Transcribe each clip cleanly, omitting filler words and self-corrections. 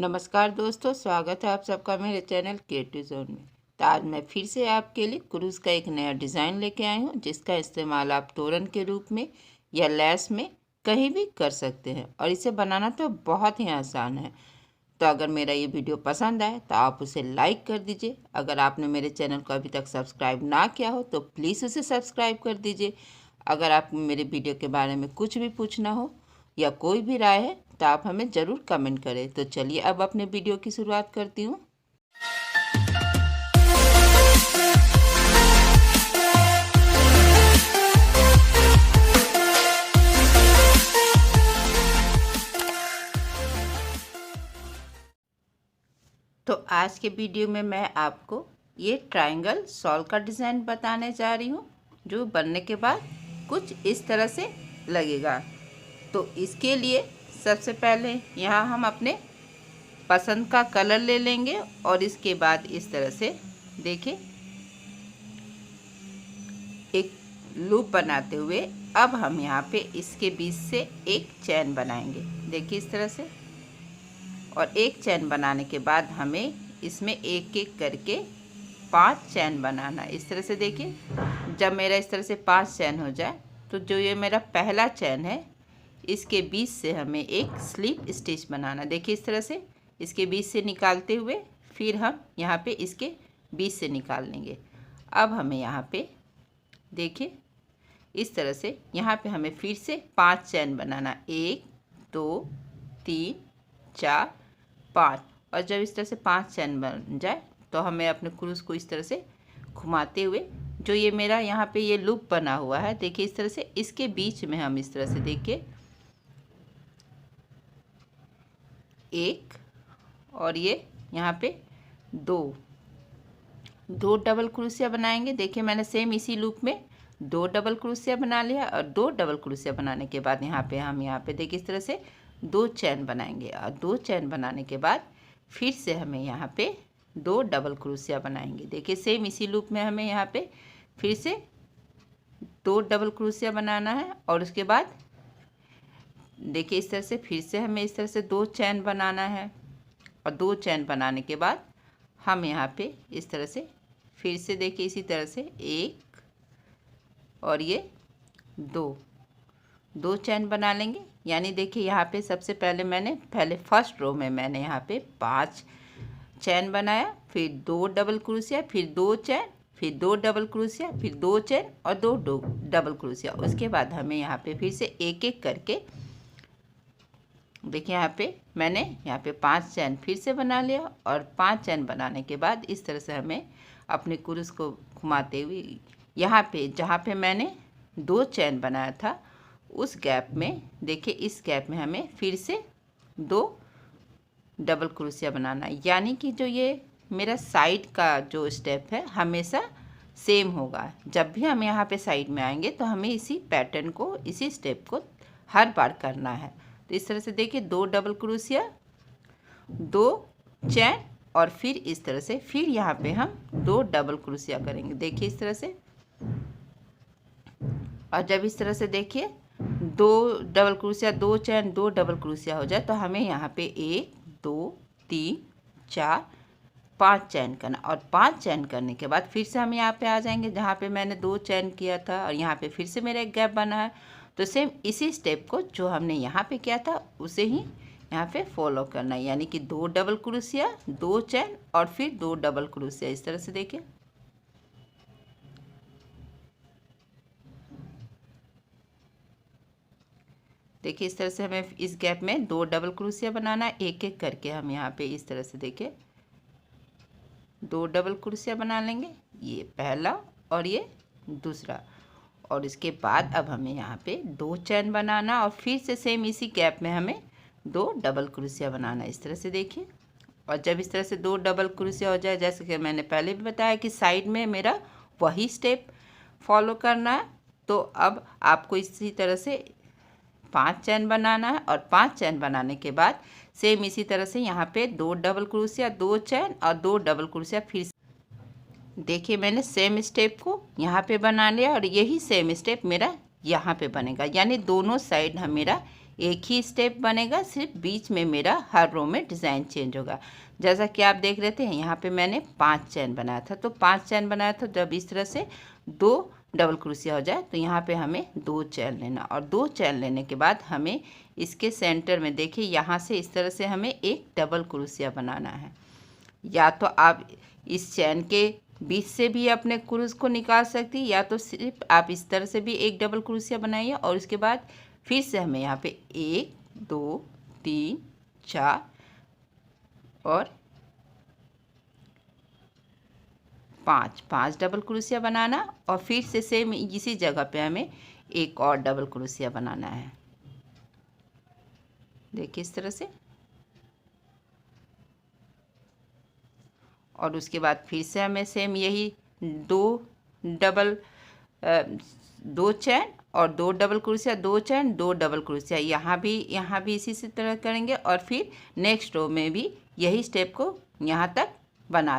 नमस्कार दोस्तों, स्वागत है आप सबका मेरे चैनल क्रिएटिव जोन में। तो आज मैं फिर से आपके लिए क्रूज़ का एक नया डिज़ाइन लेके आई हूँ, जिसका इस्तेमाल आप तोरण के रूप में या लैस में कहीं भी कर सकते हैं और इसे बनाना तो बहुत ही आसान है। तो अगर मेरा ये वीडियो पसंद आए तो आप उसे लाइक कर दीजिए। अगर आपने मेरे चैनल को अभी तक सब्सक्राइब ना किया हो तो प्लीज़ उसे सब्सक्राइब कर दीजिए। अगर आप मेरे वीडियो के बारे में कुछ भी पूछना हो या कोई भी राय है तो आप हमें ज़रूर कमेंट करें। तो चलिए अब अपने वीडियो की शुरुआत करती हूँ। तो आज के वीडियो में मैं आपको ये ट्रायंगल शॉल का डिज़ाइन बताने जा रही हूँ, जो बनने के बाद कुछ इस तरह से लगेगा। तो इसके लिए सबसे पहले यहाँ हम अपने पसंद का कलर ले लेंगे और इसके बाद इस तरह से देखिए एक लूप बनाते हुए अब हम यहाँ पे इसके बीच से एक चैन बनाएंगे। देखिए इस तरह से, और एक चैन बनाने के बाद हमें इसमें एक एक करके 5 चैन बनाना। इस तरह से देखिए, जब मेरा इस तरह से 5 चैन हो जाए तो जो ये मेरा पहला चैन है इसके बीच से हमें एक स्लिप स्टिच बनाना। देखिए इस तरह से इसके बीच से निकालते हुए फिर हम यहाँ पे इसके बीच से निकाल लेंगे। अब हमें यहाँ पे देखिए इस तरह से यहाँ पे हमें फिर से 5 चैन बनाना, 1 2 3 4 5। और जब इस तरह से 5 चैन बन जाए तो हमें अपने क्रूज़ को इस तरह से घुमाते हुए जो ये मेरा यहाँ पे ये लूप बना हुआ है, देखिए इस तरह से इसके बीच में हम इस तरह से देखिए एक और ये यहाँ पे दो डबल क्रोशिया बनाएंगे। देखिए मैंने सेम इसी लूप में 2 डबल क्रोशिया बना लिया और 2 डबल क्रोशिया बनाने के बाद यहाँ पे देखिए इस तरह से 2 चैन बनाएंगे और 2 चैन बनाने के बाद फिर से हमें यहाँ पे 2 डबल क्रोशिया बनाएंगे। देखिए सेम इसी लूप में हमें यहाँ पे फिर से 2 डबल क्रोशिया बनाना है और उसके बाद देखिए इस तरह से फिर से हमें इस तरह से 2 चैन बनाना है और 2 चैन बनाने के बाद हम यहाँ पे इस तरह से फिर से देखिए इसी तरह से एक और ये दो चैन बना लेंगे। यानी देखिए यहाँ पे सबसे पहले फर्स्ट रो में मैंने यहाँ पे 5 चैन बनाया, फिर 2 डबल क्रोशिया, फिर 2 चैन, फिर 2 डबल क्रोशिया, फिर 2 चैन और 2 डबल क्रोशिया। उसके बाद हमें यहाँ पे फिर से एक एक करके देखिए मैंने यहाँ पे 5 चैन फिर से बना लिया और 5 चैन बनाने के बाद इस तरह से हमें अपने क्रूज़ को घुमाते हुए यहाँ पे जहाँ पे मैंने 2 चैन बनाया था उस गैप में देखिए इस गैप में हमें फिर से 2 डबल क्रोशिया बनाना। यानी कि जो ये मेरा साइड का जो स्टेप है हमेशा सेम होगा। जब भी हम यहाँ पे साइड में आएंगे तो हमें इसी पैटर्न को, इसी स्टेप को हर बार करना है। तो इस तरह से देखिए 2 डबल क्रोशिया, 2 चैन और फिर इस तरह से फिर यहाँ पे हम 2 डबल क्रोशिया करेंगे। देखिए इस तरह से, और जब इस तरह से देखिए 2 डबल क्रोशिया, 2 चैन, 2 डबल क्रोशिया हो जाए तो हमें यहाँ पे 1 2 3 4 5 चैन करना। और 5 चैन करने के बाद फिर से हम यहाँ पे आ जाएंगे जहाँ पे मैंने 2 चैन किया था और यहाँ पे फिर से मेरा एक गैप बना है। तो सेम इसी स्टेप को जो हमने यहाँ पे किया था उसे ही यहाँ पे फॉलो करना है। यानी कि 2 डबल क्रोशिया, 2 चैन और फिर 2 डबल क्रोशिया। इस तरह से देखिए इस तरह से हमें इस गैप में 2 डबल क्रोशिया बनाना है। एक एक करके हम यहाँ पे इस तरह से देखिए 2 डबल क्रोशिया बना लेंगे, ये पहला और ये दूसरा। और इसके बाद अब हमें यहाँ पे 2 चैन बनाना और फिर से सेम इसी गैप में हमें 2 डबल क्रोशिया बनाना। इस तरह से देखिए, और जब इस तरह से 2 डबल क्रोशिया हो जाए, जैसे कि मैंने पहले भी बताया कि साइड में मेरा वही स्टेप फॉलो करना है, तो अब आपको इसी तरह से 5 चैन बनाना है और 5 चैन बनाने के बाद सेम इसी तरह से यहाँ पे 2 डबल क्रोशिया, 2 चैन और 2 डबल क्रोशिया। फिर देखिए मैंने सेम स्टेप को यहाँ पे बना लिया और यही सेम स्टेप मेरा यहाँ पे बनेगा। यानी दोनों साइड हम मेरा एक ही स्टेप बनेगा, सिर्फ बीच में मेरा हर रो में डिज़ाइन चेंज होगा। जैसा कि आप देख रहे थे यहाँ पे मैंने 5 चैन बनाया था, तो 5 चैन बनाया था। जब इस तरह से 2 डबल क्रोशिया हो जाए तो यहाँ पे हमें 2 चैन लेना, और 2 चैन लेने के बाद हमें इसके सेंटर में देखिए यहाँ से इस तरह से हमें एक डबल क्रोशिया बनाना है। या तो आप इस चैन के बीच से भी अपने क्रूज को निकाल सकती, या तो सिर्फ आप इस तरह से भी एक डबल क्रोशिया बनाइए, और उसके बाद फिर से हमें यहाँ पे 1 2 3 4 और 5 डबल क्रोशिया बनाना, और फिर से सेम इसी जगह पे हमें एक और डबल क्रोशिया बनाना है। देखिए इस तरह से, और उसके बाद फिर से हमें सेम यही 2 चैन और 2 डबल क्रोशिया, 2 चैन 2 डबल क्रोशिया, यहाँ भी इसी से तरह करेंगे, और फिर नेक्स्ट रो में भी यही स्टेप को यहाँ तक बना।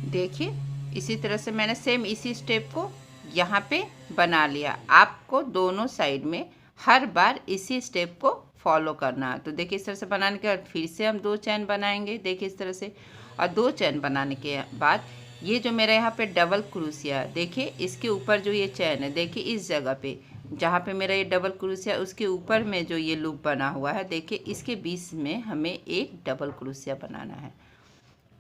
देखिए इसी तरह से मैंने सेम इसी स्टेप को यहाँ पे बना लिया। आपको दोनों साइड में हर बार इसी स्टेप को फॉलो करना है। तो देखिए इस तरह से बनाने के बाद फिर से हम 2 चैन बनाएंगे, देखिए इस तरह से, और 2 चैन बनाने के बाद ये जो मेरा यहाँ पे डबल क्रोशिया, देखिए इसके ऊपर जो ये चैन है, देखिए इस जगह पे जहाँ पे मेरा ये डबल क्रोशिया, उसके ऊपर में जो ये लूप बना हुआ है, देखिए इसके बीच में हमें एक डबल क्रोशिया बनाना है।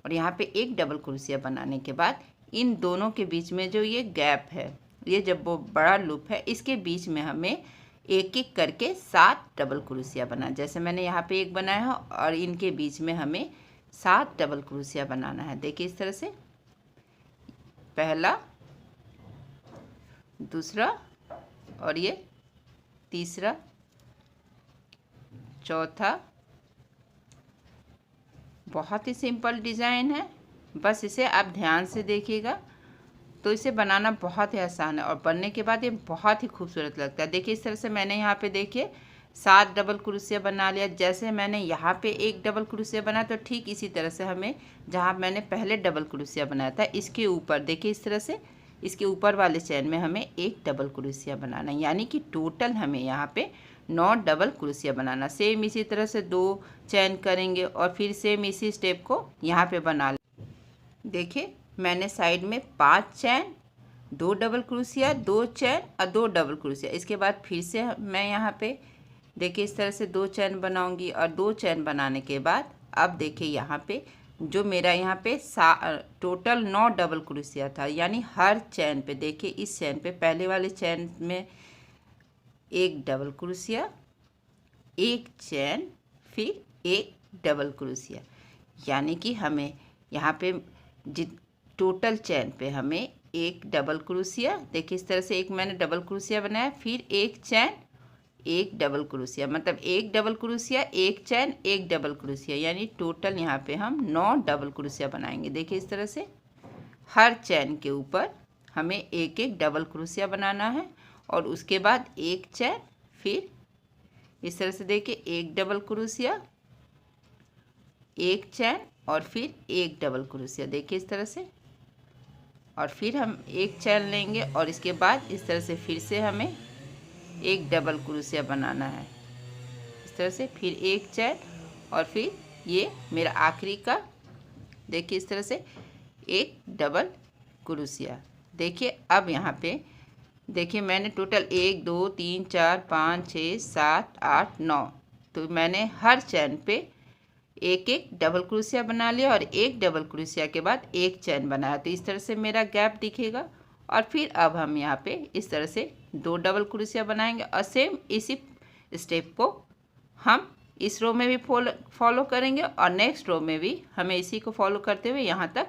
और यहाँ पे एक डबल क्रोशिया बनाने के बाद इन दोनों के बीच में जो ये गैप है, ये जब वो बड़ा लूप है, इसके बीच में हमें एक एक करके 7 डबल क्रोशिया बना, जैसे मैंने यहाँ पे एक बनाया है, और इनके बीच में हमें 7 डबल क्रोशिया बनाना है। देखिए इस तरह से, पहला, दूसरा, और ये तीसरा, चौथा। बहुत ही सिंपल डिज़ाइन है, बस इसे आप ध्यान से देखिएगा तो इसे बनाना बहुत ही आसान है, और बनने के बाद ये बहुत ही खूबसूरत लगता है। देखिए इस तरह से मैंने यहाँ पे देखिए 7 डबल क्रोशिया बना लिया। जैसे मैंने यहाँ पे एक डबल क्रोशिया बनाया, तो ठीक इसी तरह से हमें जहाँ मैंने पहले डबल क्रोशिया बनाया था, इसके ऊपर देखिए इस तरह से, इसके ऊपर वाले चैन में हमें एक डबल क्रोशिया बनाना है, यानी कि टोटल हमें यहाँ पे 9 डबल क्रोशिया बनाना। सेम इसी तरह से 2 चैन करेंगे, और फिर सेम इसी स्टेप को यहाँ पे बना। देखिए मैंने साइड में 5 चैन, 2 डबल क्रोशिया, 2 चैन और 2 डबल क्रोशिया। इसके बाद फिर से मैं यहाँ पे देखिए इस तरह से 2 चैन बनाऊंगी, और 2 चैन बनाने के बाद अब देखिए यहाँ पे जो मेरा यहाँ पे टोटल 9 डबल क्रोशिया था, यानी हर चैन पे देखिए, इस चैन पे पहले वाले चैन में एक डबल क्रोशिया, एक चैन, फिर एक डबल क्रोशिया, यानी कि हमें यहाँ पे टोटल चैन पे हमें एक डबल क्रोशिया, देखिए इस तरह से एक मैंने डबल क्रोशिया बनाया, फिर एक चैन, एक डबल क्रोशिया, मतलब एक डबल क्रोशिया, एक चैन, एक डबल क्रोशिया, यानी टोटल यहाँ पे हम 9 डबल क्रोशिया बनाएंगे। देखिए इस तरह से हर चैन के ऊपर हमें एक एक डबल क्रोशिया बनाना है, और उसके बाद एक चैन, फिर इस तरह से देखिए एक डबल क्रोशिया, एक चैन, और फिर एक डबल क्रोशिया, देखिए इस तरह से, और फिर हम एक चैन लेंगे, और इसके बाद इस तरह से फिर से हमें एक डबल क्रोशिया बनाना है, इस तरह से, फिर एक चैन, और फिर ये मेरा आखिरी का देखिए इस तरह से एक डबल क्रोशिया। देखिए अब यहाँ पे देखिए मैंने टोटल 1 2 3 4 5 6 7 8 9, तो मैंने हर चैन पे एक एक डबल क्रोशिया बना लिया, और एक डबल क्रोशिया के बाद एक चैन बनाया, तो इस तरह से मेरा गैप दिखेगा। और फिर अब हम यहाँ पे इस तरह से 2 डबल क्रोशिया बनाएंगे, और सेम इसी स्टेप को हम इस रो में भी फॉलो करेंगे, और नेक्स्ट रो में भी हमें इसी को फॉलो करते हुए यहाँ तक।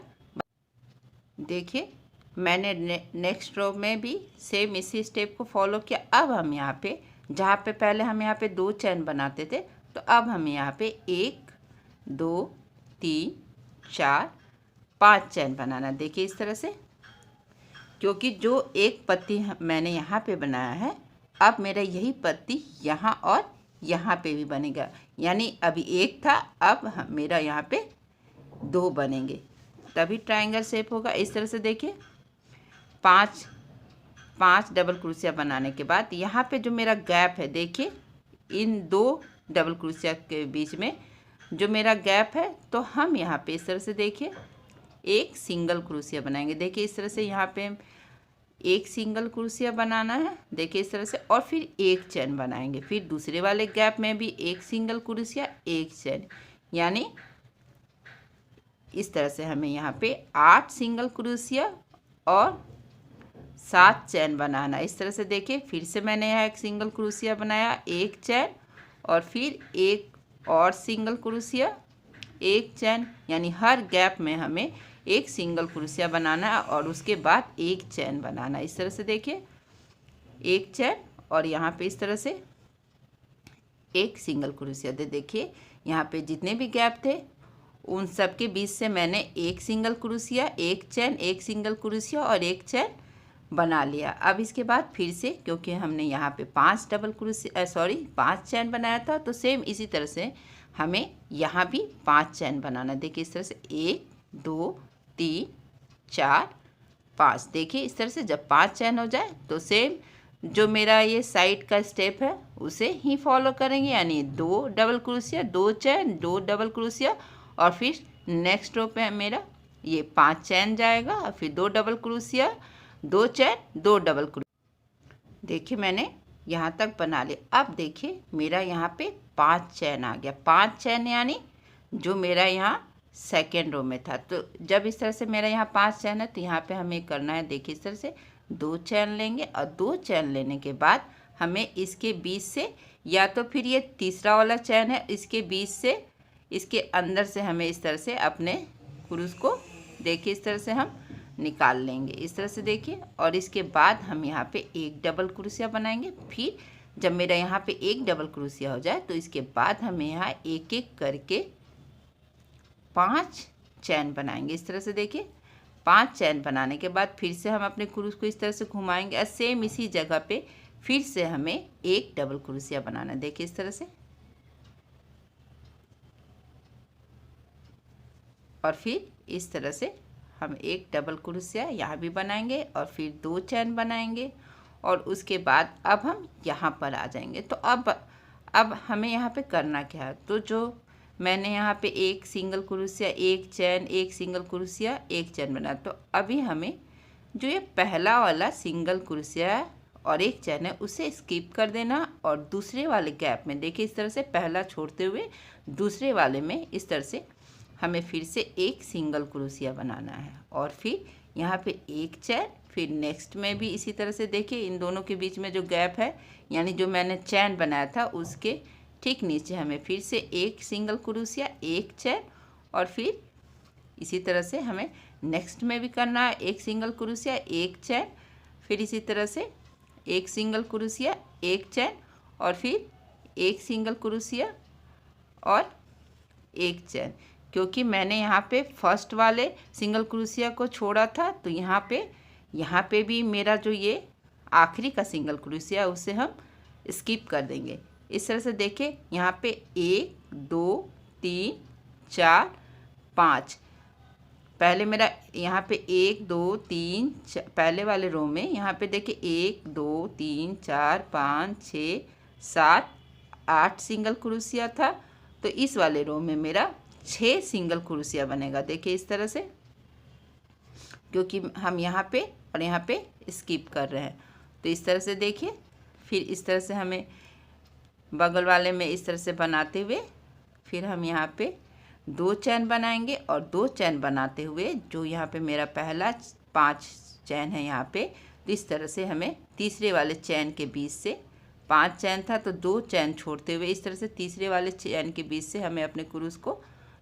देखिए मैंने नेक्स्ट रो में भी सेम इसी स्टेप को फॉलो किया। अब हम यहाँ पे जहाँ पे पहले हम यहाँ पे 2 चैन बनाते थे, तो अब हम यहाँ पे 1 2 3 4 5 चैन बनाना। देखिए इस तरह से, क्योंकि जो एक पत्ती मैंने यहाँ पे बनाया है, अब मेरा यही पत्ती यहाँ और यहाँ पे भी बनेगा, यानी अभी एक था, अब मेरा यहाँ पे 2 बनेंगे, तभी ट्रायंगल शेप होगा। इस तरह से देखिए 5 डबल क्रोशिया बनाने के बाद यहाँ पे जो मेरा गैप है, देखिए इन दो डबल क्रोशिया के बीच में जो मेरा गैप है, तो हम यहाँ पे इस तरह से देखिए एक सिंगल क्रोशिया बनाएंगे। देखिए इस तरह से यहाँ पे एक सिंगल क्रोशिया बनाना है, देखिए इस तरह से, और फिर एक चेन बनाएंगे। फिर दूसरे वाले गैप में भी एक सिंगल क्रोशिया, एक चेन, यानी इस तरह से हमें यहाँ पे 8 सिंगल क्रोशिया और 7 चैन बनाना। इस तरह से देखिए, फिर से मैंने यहाँ एक सिंगल क्रोशिया बनाया, एक चैन, और फिर एक और सिंगल क्रोशिया, एक चैन, यानी हर गैप में हमें एक सिंगल क्रोशिया बनाना है और उसके बाद एक चैन बनाना। इस तरह से देखिए एक चैन और यहाँ पे इस तरह से एक सिंगल क्रोशिया। देखिए यहाँ पे जितने भी गैप थे उन सब के बीच से मैंने एक सिंगल क्रोशिया, एक चैन, एक सिंगल क्रोशिया और एक चैन बना लिया। अब इसके बाद फिर से, क्योंकि हमने यहाँ पे 5 चैन बनाया था, तो सेम इसी तरह से हमें यहाँ भी 5 चैन बनाना। देखिए इस तरह से 1 2 3 4 5। देखिए इस तरह से जब 5 चैन हो जाए तो सेम जो मेरा ये साइड का स्टेप है उसे ही फॉलो करेंगे, यानी 2 डबल क्रोशिया, 2 चैन, 2 डबल क्रोशिया, और फिर नेक्स्ट रो पे मेरा ये 5 चैन जाएगा और फिर 2 डबल क्रोशिया, 2 चैन, 2 डबल क्रोशिया। देखिए मैंने यहाँ तक बना लिया। अब देखिए मेरा यहाँ पे 5 चैन आ गया। 5 चैन यानी जो मेरा यहाँ सेकेंड रो में था। तो जब इस तरह से मेरा यहाँ 5 चैन है तो यहाँ पे हमें करना है, देखिए इस तरह से 2 चैन लेंगे और 2 चैन लेने के बाद हमें इसके बीच से, या तो फिर ये तीसरा वाला चैन है इसके बीच से, इसके अंदर से हमें इस तरह से अपने क्रूस को, देखिए इस तरह से हम निकाल लेंगे। इस तरह से देखिए, और इसके बाद हम यहाँ पे एक डबल क्रोशिया बनाएंगे। फिर जब मेरा यहाँ पे एक डबल क्रोशिया हो जाए तो इसके बाद हमें यहाँ एक एक करके 5 चैन बनाएंगे। इस तरह से देखिए 5 चैन बनाने के बाद फिर से हम अपने क्रूस को इस तरह से घुमाएंगे और सेम इसी जगह पे फिर से हमें एक डबल क्रोशिया बनाना। देखिए इस तरह से, और फिर इस तरह से हम एक डबल क्रोशिया यहाँ भी बनाएंगे और फिर 2 चैन बनाएंगे, और उसके बाद अब हम यहाँ पर आ जाएंगे। तो अब हमें यहाँ पे करना क्या है, तो जो मैंने यहाँ पे एक सिंगल क्रोशिया, एक चैन, एक सिंगल क्रोशिया, एक चैन बनाया, तो अभी हमें जो ये पहला वाला सिंगल क्रोशिया और एक चैन है उसे स्किप कर देना, और दूसरे वाले गैप में देखिए इस तरह से पहला छोड़ते हुए दूसरे वाले में इस तरह से हमें फिर से एक सिंगल क्रोशिया बनाना है, और फिर यहाँ पे एक चैन, फिर नेक्स्ट में भी इसी तरह से देखिए इन दोनों के बीच में जो गैप है, यानी जो मैंने चैन बनाया था उसके ठीक नीचे हमें फिर से एक सिंगल क्रोशिया, एक चैन, और फिर इसी तरह से हमें नेक्स्ट में भी करना है, एक सिंगल क्रोशिया, एक चैन, फिर इसी तरह से एक सिंगल क्रोशिया, एक चैन, और फिर एक सिंगल क्रोशिया और एक चैन। क्योंकि मैंने यहाँ पे फर्स्ट वाले सिंगल क्रोशिया को छोड़ा था, तो यहाँ पे भी मेरा जो ये आखिरी का सिंगल क्रोशिया उसे हम स्किप कर देंगे। इस तरह से देखिए यहाँ पे 1 2 3 4 5, पहले मेरा यहाँ पे 1 2 3 पहले वाले रो में यहाँ पे देखिए 1 2 3 4 5 6 7 8 सिंगल क्रोशिया था, तो इस वाले रो में मेरा 6 सिंगल क्रोशिया बनेगा। देखिए इस तरह से, क्योंकि हम यहाँ पे और यहाँ पे स्किप कर रहे हैं, तो इस तरह से देखिए, फिर इस तरह से हमें बगल वाले में इस तरह से बनाते हुए फिर हम यहाँ पे 2 चैन बनाएंगे, और 2 चैन बनाते हुए जो यहाँ पे मेरा पहला 5 चैन है यहाँ पे, तो इस तरह से हमें तीसरे वाले चैन के बीच से 5 चैन था तो 2 चैन छोड़ते हुए इस तरह से तीसरे वाले चैन के बीच से हमें अपने क्रूस को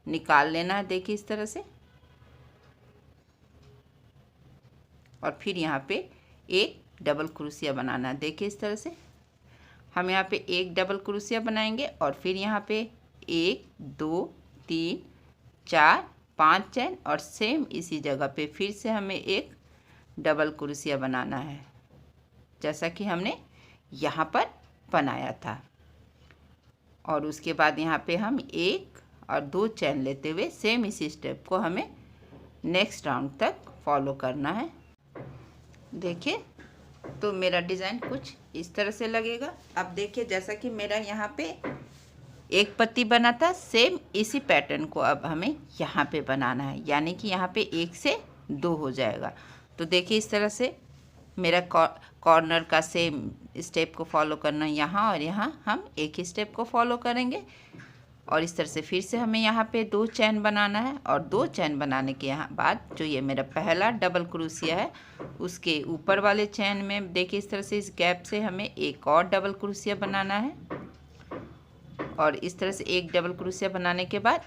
निकाल लेना है। देखिए इस तरह से, और फिर यहाँ पे एक डबल क्रोशिया बनाना है। देखिए इस तरह से हम यहाँ पे एक डबल क्रोशिया बनाएंगे, और फिर यहाँ पे 1 2 3 4 5 चैन, और सेम इसी जगह पे फिर से हमें एक डबल क्रोशिया बनाना है, जैसा कि हमने यहाँ पर बनाया था। और उसके बाद यहाँ पे हम 1 और 2 चैन लेते हुए सेम इसी स्टेप को हमें नेक्स्ट राउंड तक फॉलो करना है। देखिए तो मेरा डिज़ाइन कुछ इस तरह से लगेगा। अब देखिए जैसा कि मेरा यहाँ पे एक पत्ती बना था, सेम इसी पैटर्न को अब हमें यहाँ पे बनाना है, यानी कि यहाँ पे 1 से 2 हो जाएगा। तो देखिए इस तरह से मेरा कॉर्नर का सेम स्टेप को फॉलो करना, यहाँ और यहाँ हम एक ही स्टेप को फॉलो करेंगे। और इस तरह से फिर से हमें यहाँ पे 2 चैन बनाना है। और 2 चैन बनाने के यहाँ बाद जो ये मेरा पहला डबल क्रोशिया है, उसके ऊपर वाले चैन में देखिए इस तरह से इस गैप से हमें एक और डबल क्रोशिया बनाना है। और इस तरह से एक डबल क्रोशिया बनाने के बाद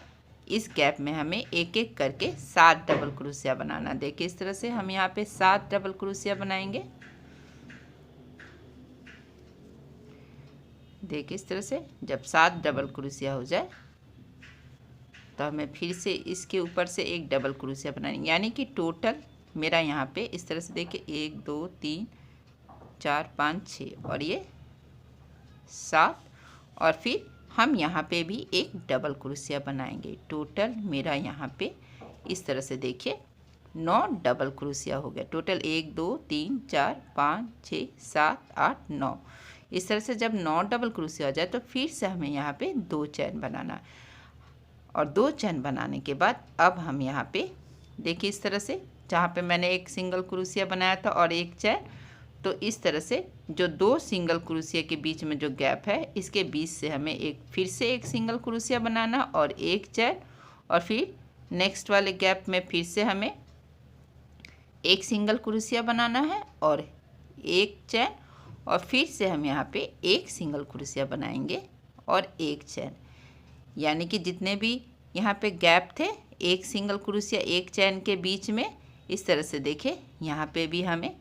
इस गैप में हमें एक एक करके 7 डबल क्रोशिया बनाना। देखिए इस तरह से हम यहाँ पे 7 डबल क्रोशिया बनाएंगे। देखिए इस तरह से जब 7 डबल क्रोशिया हो जाए तो हमें फिर से इसके ऊपर से एक डबल क्रोशिया बनाएंगे, यानी कि टोटल मेरा यहाँ पे इस तरह से देखिए 1 2 3 4 5 6 और ये 7। और फिर हम यहाँ पे भी एक डबल क्रोशिया बनाएंगे। टोटल मेरा यहाँ पे इस तरह से देखिए 9 डबल क्रोशिया हो गया। टोटल 1 2 3 4 5 6 7 8 9। इस तरह से जब 9 डबल क्रोशिया हो जाए तो फिर से हमें यहाँ पे 2 चैन बनाना। और 2 चैन बनाने के बाद अब हम यहाँ पे देखिए इस तरह से जहाँ पे मैंने एक सिंगल क्रोशिया बनाया था और एक चैन, तो इस तरह से जो 2 सिंगल क्रोशिया के बीच में जो गैप है, इसके बीच से हमें फिर से एक सिंगल क्रोशिया बनाना और एक चैन। और फिर नेक्स्ट वाले गैप में फिर से हमें एक सिंगल क्रोशिया बनाना है और एक चैन। और फिर से हम यहाँ पे एक सिंगल क्रोशिया बनाएंगे और एक चैन, यानी कि जितने भी यहाँ पे गैप थे एक सिंगल क्रोशिया एक चैन के बीच में, इस तरह से देखें यहाँ पे भी हमें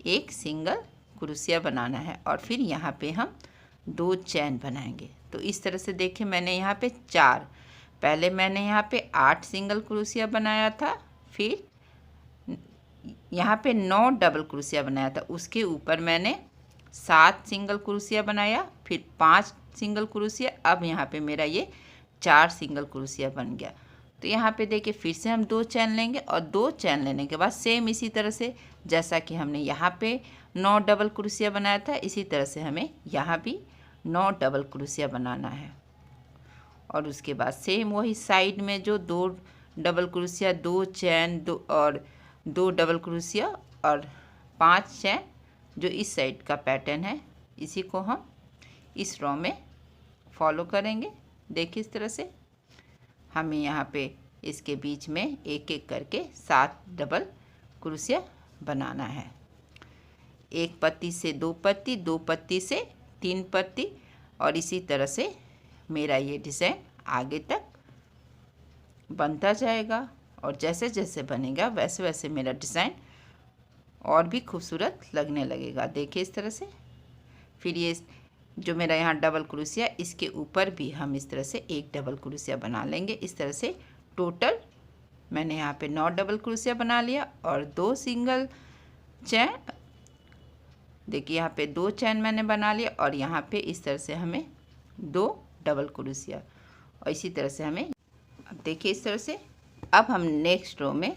एक सिंगल क्रोशिया बनाना है। और फिर यहाँ पे हम 2 चैन बनाएंगे। तो इस तरह से देखें मैंने यहाँ पे 4, पहले मैंने यहाँ पे 8 सिंगल क्रोशिया बनाया था, फिर यहाँ पे 9 डबल क्रोशिया बनाया था, उसके ऊपर मैंने 7 सिंगल क्रोशिया बनाया, फिर 5 सिंगल क्रोशिया। अब यहाँ पे मेरा ये 4 सिंगल क्रोशिया बन गया। तो यहाँ पे देखिए फिर से हम 2 चैन लेंगे और 2 चैन लेने के बाद सेम इसी तरह से जैसा कि हमने यहाँ पे 9 डबल क्रोशिया बनाया था, इसी तरह से हमें यहाँ भी 9 डबल क्रोशिया बनाना है। और उसके बाद सेम वही साइड में जो 2 डबल क्रोशिया 2 चैन 2 डबल क्रोशिया और 5 चैन, जो इस साइड का पैटर्न है, इसी को हम इस रो में फॉलो करेंगे। देखिए इस तरह से हमें यहाँ पे इसके बीच में एक एक करके 7 डबल क्रोशिया बनाना है। एक पत्ती से 2 पत्ती, 2 पत्ती से 3 पत्ती, और इसी तरह से मेरा ये डिज़ाइन आगे तक बनता जाएगा। और जैसे जैसे बनेगा वैसे वैसे मेरा डिज़ाइन और भी खूबसूरत लगने लगेगा। देखिए इस तरह से फिर ये जो मेरा यहाँ डबल क्रोशिया, इसके ऊपर भी हम इस तरह से एक डबल क्रोशिया बना लेंगे। इस तरह से टोटल मैंने यहाँ पे 9 डबल क्रोशिया बना लिया और 2 सिंगल चैन। देखिए यहाँ पे 2 चैन मैंने बना लिया और यहाँ पे इस तरह से हमें 2 डबल क्रोशिया, और इसी तरह से हमें अब देखिए इस तरह से अब हम नेक्स्ट रो में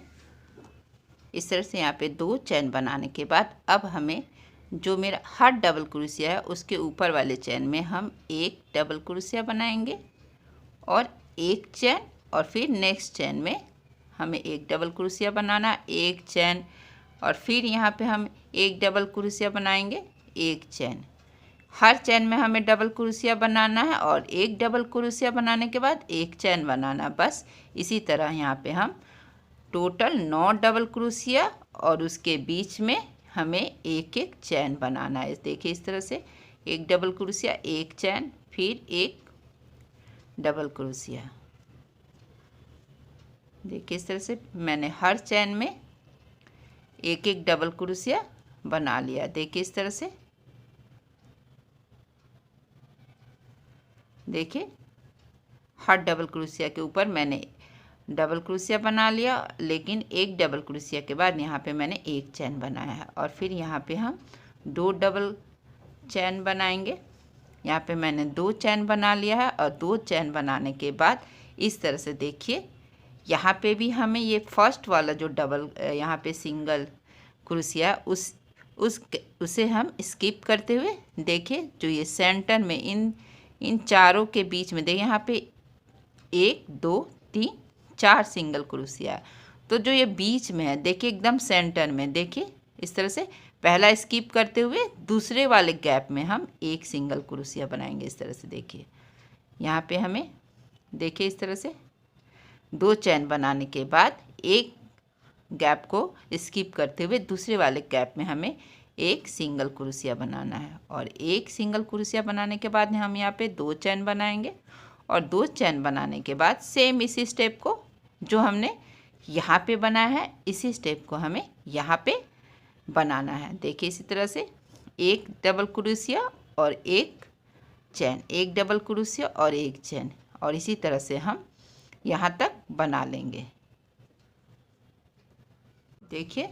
इस तरह से यहाँ पे 2 चैन बनाने के बाद अब हमें जो मेरा हर डबल क्रोशिया है उसके ऊपर वाले चैन में हम एक डबल क्रोशिया बनाएंगे और एक चैन, और फिर नेक्स्ट चैन में हमें एक डबल क्रोशिया बनाना, एक चैन, और फिर यहाँ पे हम एक डबल क्रोशिया बनाएंगे, एक चैन। हर चैन में हमें डबल क्रोशिया बनाना है और एक डबल क्रोशिया बनाने के बाद एक चैन बनाना। बस इसी तरह यहाँ पे हम टोटल 9 डबल क्रोशिया और उसके बीच में हमें एक एक चैन बनाना है। देखिए इस तरह से एक डबल क्रोशिया, एक चैन, फिर एक डबल क्रोशिया। देखिए इस तरह से मैंने हर चैन में एक एक डबल क्रोशिया बना लिया। देखिए इस तरह से देखिए हर डबल क्रोशिया के ऊपर मैंने डबल क्रोशिया बना लिया, लेकिन एक डबल क्रोशिया के बाद यहाँ पे मैंने एक चैन बनाया है और फिर यहाँ पे हम 2 डबल चैन बनाएंगे। यहाँ पे मैंने 2 चैन बना लिया है और 2 चैन बनाने के बाद इस तरह से देखिए यहाँ पे भी हमें ये फर्स्ट वाला जो डबल यहाँ पे सिंगल क्रोशिया उसे हम स्किप करते हुए देखिए, जो ये सेंटर में इन चारों के बीच में देखिए यहाँ पे 1 2 3 4 सिंगल क्रोशिया। तो जो ये बीच में है देखिए एकदम सेंटर में, देखिए इस तरह से पहला स्किप करते हुए दूसरे वाले गैप में हम एक सिंगल क्रोशिया बनाएंगे। इस तरह से देखिए यहाँ पे हमें देखिए इस तरह से 2 चैन बनाने के बाद एक गैप को स्किप करते हुए दूसरे वाले गैप में हमें एक सिंगल क्रोशिया बनाना है। और एक सिंगल क्रोशिया बनाने के बाद हम यहाँ पे 2 चैन बनाएंगे और 2 चैन बनाने के बाद सेम इसी स्टेप को जो हमने यहाँ पे बनाया है, इसी स्टेप को हमें यहाँ पे बनाना है। देखिए इसी तरह से एक डबल क्रोशिया और एक चैन, एक डबल क्रोशिया और एक चैन, और इसी तरह से हम यहाँ तक बना लेंगे। देखिए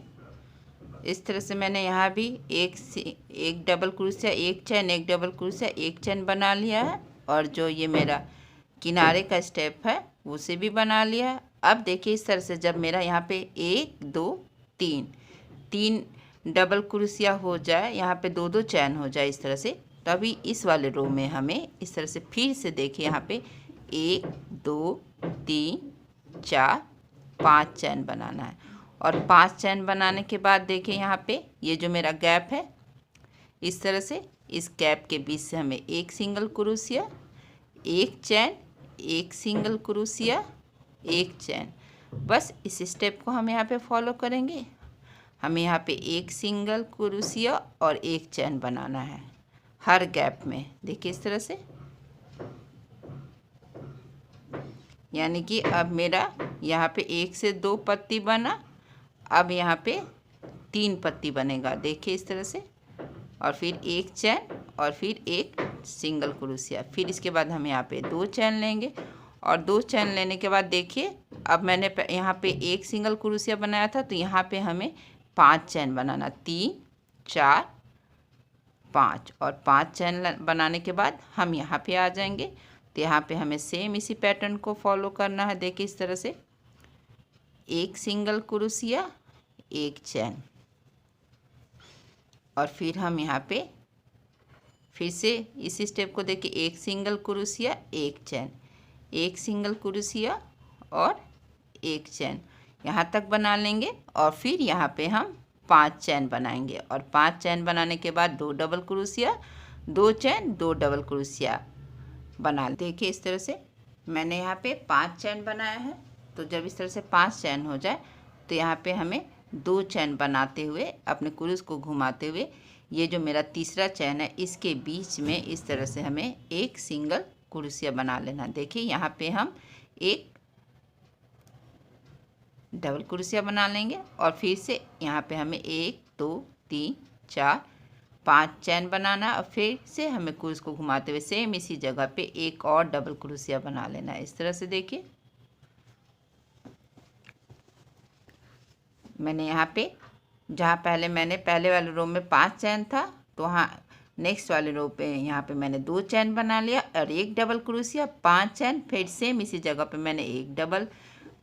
इस तरह से मैंने यहाँ भी एक डबल क्रोशिया, एक चैन, एक डबल क्रोशिया, एक चैन बना लिया है, और जो ये मेरा किनारे का स्टेप है उसे भी बना लिया है। अब देखिए इस तरह से जब मेरा यहाँ पे 1 2 3 डबल क्रोशिया हो जाए, यहाँ पे 2 चैन हो जाए इस तरह से, तभी इस वाले रो में हमें इस तरह से फिर से देखिए यहाँ पे 1 2 3 4 5 चैन बनाना है। और 5 चैन बनाने के बाद देखिए यहाँ पे ये जो मेरा गैप है, इस तरह से इस गैप के बीच से हमें एक सिंगल क्रोशिया, एक चैन, एक सिंगल क्रोशिया, एक चैन, बस इस स्टेप को हम यहाँ पे फॉलो करेंगे। हमें यहाँ पे एक सिंगल क्रोशिया और एक चैन बनाना है हर गैप में। देखिए इस तरह से, यानी कि अब मेरा यहाँ पे 1 से 2 पत्ती बना, अब यहाँ पे 3 पत्ती बनेगा। देखिए इस तरह से, और फिर एक चैन और फिर एक सिंगल क्रोशिया, फिर इसके बाद हम यहाँ पे 2 चैन लेंगे, और 2 चैन लेने के बाद देखिए अब मैंने यहाँ पे एक सिंगल क्रोशिया बनाया था, तो यहाँ पे हमें 5 चैन बनाना, 3 4 5, और 5 चैन बनाने के बाद हम यहाँ पे आ जाएंगे। तो यहाँ पे हमें सेम इसी पैटर्न को फॉलो करना है। देखिए इस तरह से एक सिंगल क्रोशिया, एक चैन, और फिर हम यहाँ पे फिर से इसी स्टेप को देखिए, एक सिंगल क्रोशिया, एक चैन, एक सिंगल क्रोशिया और एक चैन, यहाँ तक बना लेंगे। और फिर यहाँ पे हम 5 चैन बनाएंगे, और 5 चैन बनाने के बाद 2 डबल क्रोशिया, 2 चैन, 2 डबल क्रोशिया बना। देखिए इस तरह से मैंने यहाँ पे 5 चैन बनाया है। तो जब इस तरह से 5 चैन हो जाए तो यहाँ पे हमें 2 चैन बनाते हुए अपने क्रूस को घुमाते हुए ये जो मेरा तीसरा चैन है इसके बीच में इस तरह से हमें एक सिंगल क्रोशिया बना लेना। देखिए यहाँ पे हम एक डबल क्रोशिया बना लेंगे, और फिर से यहाँ पे हमें 1 2 3 4 5 चैन बनाना, और फिर से हमें क्रूस को घुमाते हुए सेम इसी जगह पे एक और डबल क्रोशिया बना लेना है। इस तरह से देखिए मैंने यहाँ पे जहाँ पहले वाले रो में 5 चैन था, तो वहाँ नेक्स्ट वाले रो पे यहाँ पे मैंने 2 चैन बना लिया और एक डबल क्रोशिया, 5 चैन, फिर सेम इसी जगह पे मैंने एक डबल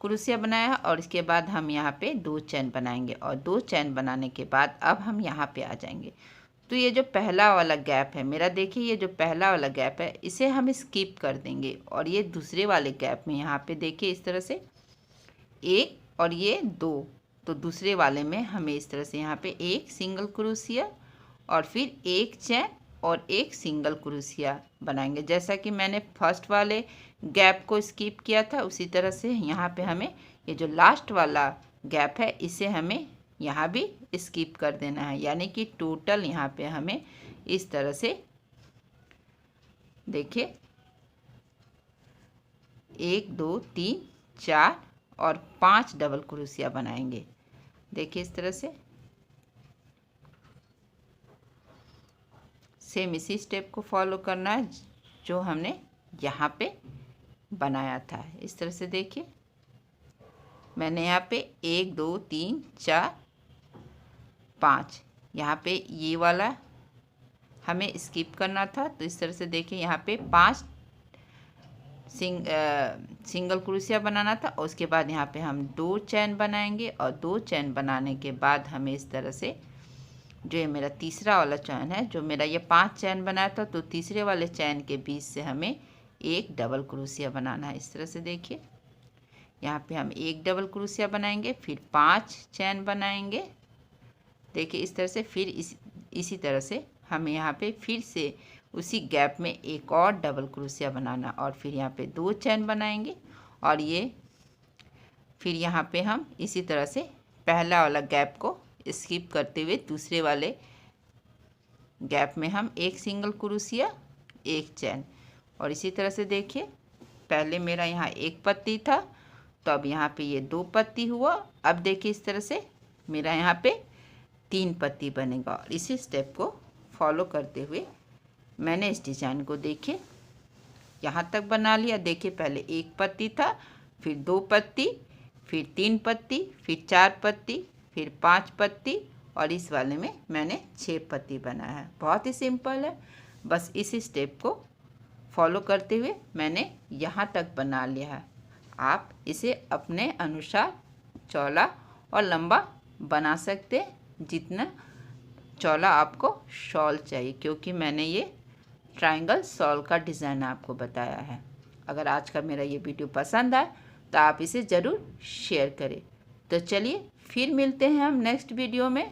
क्रोशिया बनाया, और इसके बाद हम यहाँ पे 2 चैन बनाएंगे, और 2 चैन बनाने के बाद अब हम यहाँ पे आ जाएंगे। तो ये जो पहला वाला गैप है मेरा, देखिए ये जो पहला वाला गैप है इसे हम स्किप कर देंगे, और ये दूसरे वाले गैप में यहाँ पे देखिए इस तरह से 1 और ये 2, तो दूसरे वाले में हमें इस तरह से यहाँ पे एक सिंगल क्रोशिया और फिर एक चैन और एक सिंगल क्रोशिया बनाएंगे। जैसा कि मैंने फर्स्ट वाले गैप को स्किप किया था उसी तरह से यहाँ पे हमें ये जो लास्ट वाला गैप है इसे हमें यहाँ भी स्किप कर देना है, यानी कि टोटल यहाँ पे हमें इस तरह से देखिए 1 2 3 4 और 5 डबल क्रोशिया बनाएंगे। देखिए इस तरह से सेम इसी स्टेप को फॉलो करना है जो हमने यहाँ पे बनाया था। इस तरह से देखिए मैंने यहाँ पे 1 2 3 4 5 यहाँ पे ये वाला हमें स्किप करना था, तो इस तरह से देखिए यहाँ पे 5 सिंगल क्रोशिया बनाना था, और उसके बाद यहाँ पे हम 2 चैन बनाएंगे, और 2 चैन बनाने के बाद हमें इस तरह से जो ये मेरा तीसरा वाला चैन है, जो मेरा ये 5 चैन बनाया था, तो तीसरे वाले चैन के बीच से हमें एक डबल क्रोशिया बनाना है। इस तरह से देखिए, यहाँ पे हम एक डबल क्रोशिया बनाएंगे, फिर 5 चैन बनाएंगे। देखिए इस तरह से, फिर इसी तरह से हमें यहाँ पे फिर से उसी गैप में एक और डबल क्रोशिया बनाना, और फिर यहाँ पे 2 चैन बनाएंगे। और ये फिर यहाँ पे हम इसी तरह से पहला वाला गैप को स्किप करते हुए दूसरे वाले गैप में हम एक सिंगल क्रोशिया, एक चैन। और इसी तरह से देखिए, पहले मेरा यहाँ एक पत्ती था, तो अब यहाँ पे ये 2 पत्ती हुआ। अब देखिए इस तरह से मेरा यहाँ पे 3 पत्ती बनेगा। और इसी स्टेप को फॉलो करते हुए मैंने इस डिज़ाइन को देखिए यहाँ तक बना लिया। देखिए पहले एक पत्ती था, फिर 2 पत्ती, फिर 3 पत्ती, फिर 4 पत्ती, फिर 5 पत्ती, और इस वाले में मैंने 6 पत्ती बनाया है। बहुत ही सिंपल है, बस इस स्टेप को फॉलो करते हुए मैंने यहाँ तक बना लिया है। आप इसे अपने अनुसार चौड़ा और लंबा बना सकते हैं, जितना चौड़ा आपको शॉल चाहिए, क्योंकि मैंने ये ट्रायंगल शॉल का डिज़ाइन आपको बताया है। अगर आज का मेरा ये वीडियो पसंद आए तो आप इसे ज़रूर शेयर करें। तो चलिए फिर मिलते हैं हम नेक्स्ट वीडियो में।